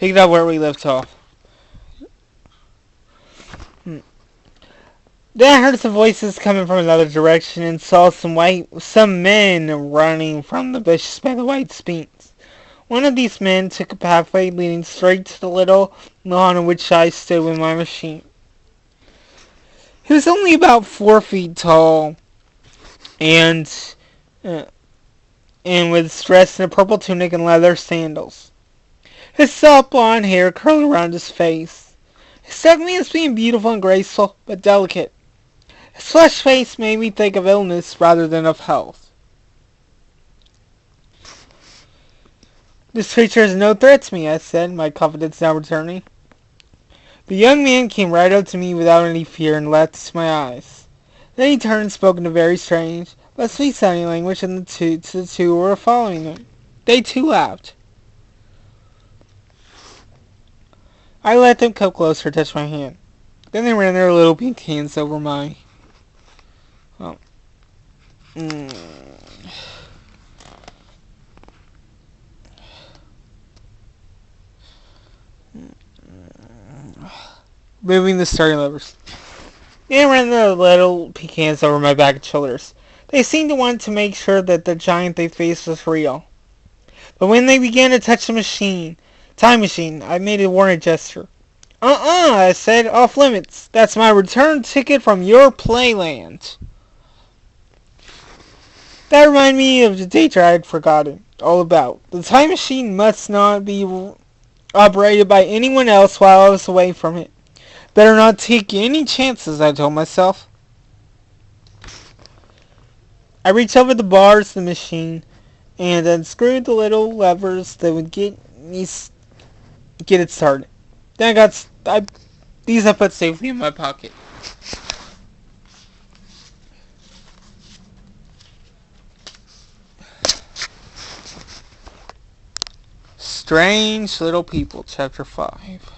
Picked up where we left off. Then I heard some voices coming from another direction and saw some men running from the bushes by the white beans. One of these men took a pathway leading straight to the little lawn on which I stood with my machine. He was only about 4 feet tall and uh, was dressed in a purple tunic and leather sandals. His soft blonde hair curled around his face. He struck me as being beautiful and graceful, but delicate. His flushed face made me think of illness rather than of health. This creature is no threat to me, I said, my confidence now returning. The young man came right up to me without any fear and laughed into my eyes. Then he turned and spoke in a very strange, but sweet-sounding language to the two who were following him. They too laughed. I let them come closer and touch my hand. Then they ran their little pink hands over mine. Oh. Moving the starting levers. They ran their little pink hands over my back and shoulders. They seemed to want to make sure that the giant they faced was real. But when they began to touch the time machine, I made a warning gesture. I said, off limits. That's my return ticket from your playland. That reminded me of the danger I had forgotten all about. The time machine must not be operated by anyone else while I was away from it. Better not take any chances, I told myself. I reached over the bars of the machine and unscrewed the little levers that would get it started. Then these I put safely in my pocket. Strange Little People, Chapter 5.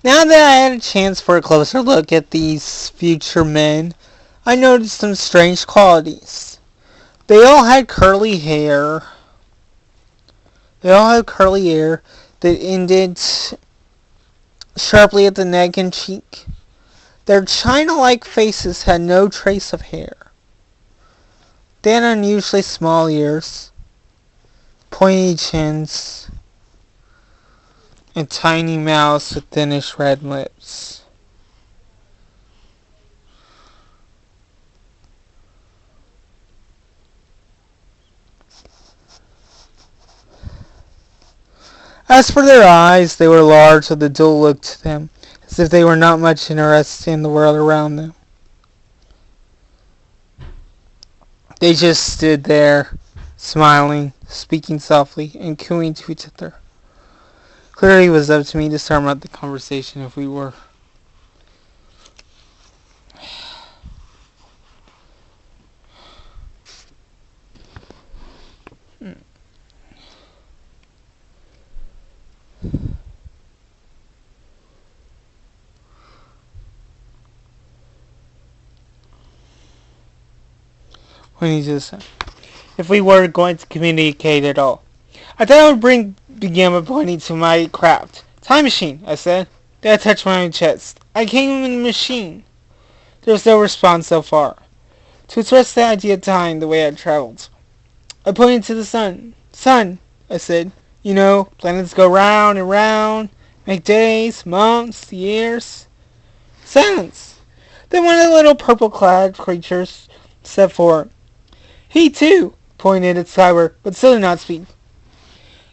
Now that I had a chance for a closer look at these future men, I noticed some strange qualities. They all had curly hair. That ended sharply at the neck and cheek. Their china-like faces had no trace of hair. They had unusually small ears, pointy chins, and tiny mouths with thinnish red lips. As for their eyes, they were large with a dull look to them, as if they were not much interested in the world around them. They just stood there, smiling, speaking softly, and cooing to each other. Clearly it was up to me to start out the conversation if we were. When he just said, if we were going to communicate at all. I thought I would begin by pointing to my craft. Time machine, I said. Then I touched my own chest. I came in the machine. There was no response so far. To express the idea of time the way I traveled, I pointed to the sun. Sun, I said. You know, planets go round and round, make days, months, years. Silence. Then one of the little purple-clad creatures stepped forward. He, too, pointed at skyward, but still did not speak.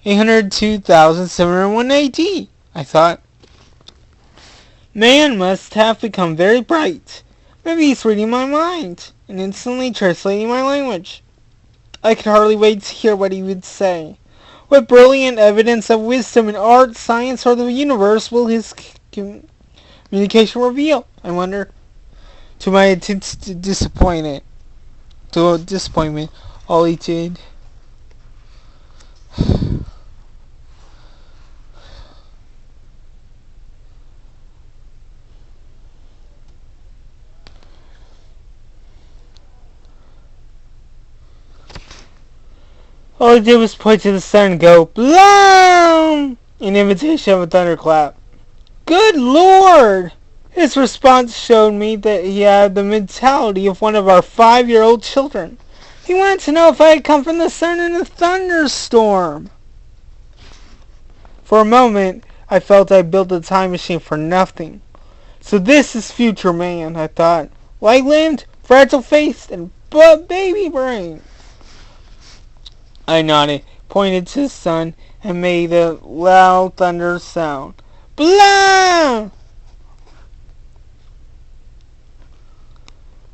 802,701 AD, I thought. Man must have become very bright. Maybe he's reading my mind and instantly translating my language. I could hardly wait to hear what he would say. What brilliant evidence of wisdom in art, science, or the universe will his communication reveal, I wonder. To my intense disappointment, all he did All he did was point to the sun and go, "Blam!" in imitation of a thunderclap. Good Lord! His response showed me that he had the mentality of one of our 5-year-old children. He wanted to know if I had come from the sun in a thunderstorm. For a moment, I felt I built a time machine for nothing. So this is future man, I thought. Light-limbed, fragile-faced, and baby brain. I nodded, pointed to the sun, and made a loud thunder sound. Blah!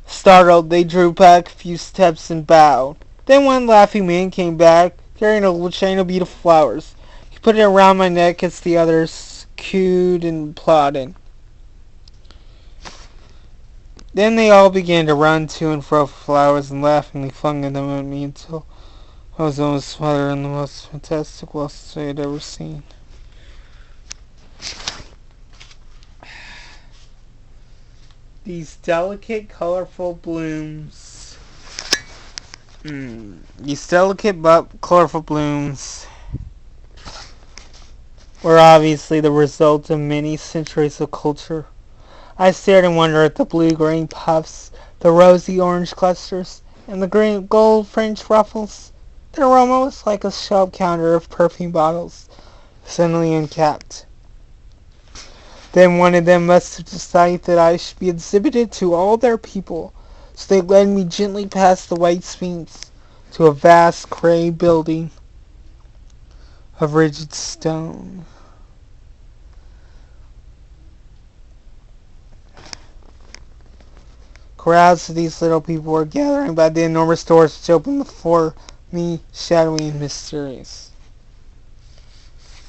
Startled, they drew back a few steps and bowed. Then one laughing man came back, carrying a little chain of beautiful flowers. He put it around my neck as the others cooed and applauded. Then they all began to run to and fro for flowers and laughingly flung them at me until I was almost smothered in the most fantastic loss I had ever seen. These delicate, colorful blooms. These delicate but colorful blooms were obviously the result of many centuries of culture. I stared in wonder at the blue-green puffs, the rosy-orange clusters, and the green gold-fringed ruffles. Their aroma was like a shelf counter of perfume bottles, suddenly uncapped. Then one of them must have decided that I should be exhibited to all their people, so they led me gently past the white sphinx to a vast gray building of rigid stone. Crowds of these little people were gathering by the enormous doors which opened before me, shadowy and mysterious.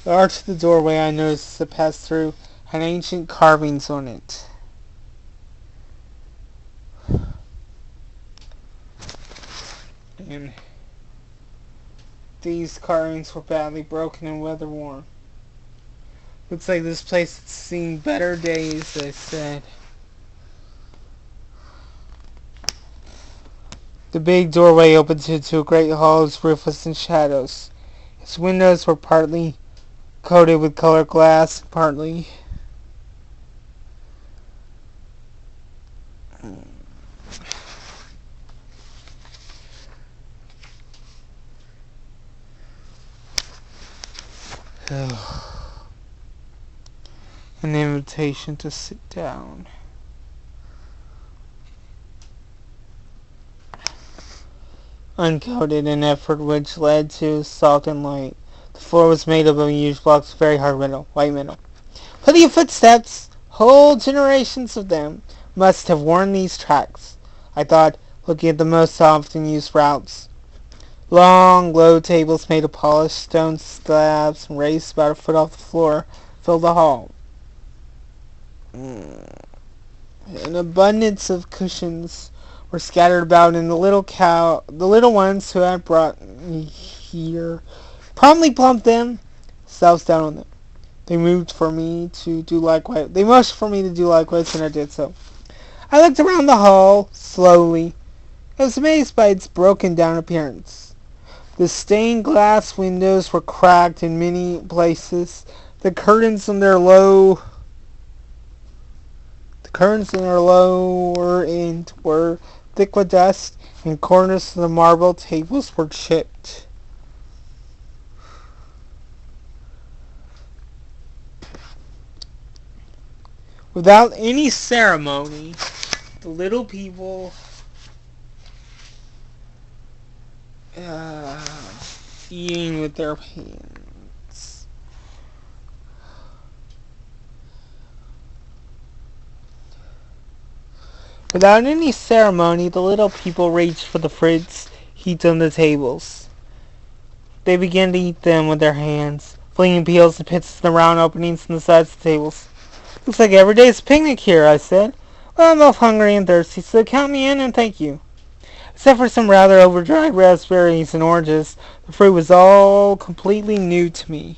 The arch of the doorway I noticed as I passed through had ancient carvings on it. And these carvings were badly broken and weather-worn. Looks like this place had seen better days, I said. The big doorway opened into a great hall as roofless in shadows. Its windows were partly coated with colored glass, and partly an invitation to sit down. Uncoated, an effort which led to salt and light. The floor was made of huge blocks of very hard metal, white metal. Plenty of footsteps, whole generations of them, must have worn these tracks, I thought, looking at the most often used routes. Long, low tables made of polished stone slabs and raised about a foot off the floor filled the hall. An abundance of cushions were scattered about, and the little ones who had brought me here promptly plumped themselves down on them. They motioned for me to do likewise, and I did so. I looked around the hall slowly. I was amazed by its broken down appearance. The stained glass windows were cracked in many places. The curtains on their lower end were thick with dust, and corners of the marble tables were chipped. Without any ceremony, the little people eating with their hands. Without any ceremony, the little people reached for the fruits heaped on the tables. They began to eat them with their hands, flinging peels and pits in the round openings in the sides of the tables. Looks like every day's a picnic here, I said. Well, I'm both hungry and thirsty, so count me in and thank you. Except for some rather overdried raspberries and oranges, the fruit was all completely new to me.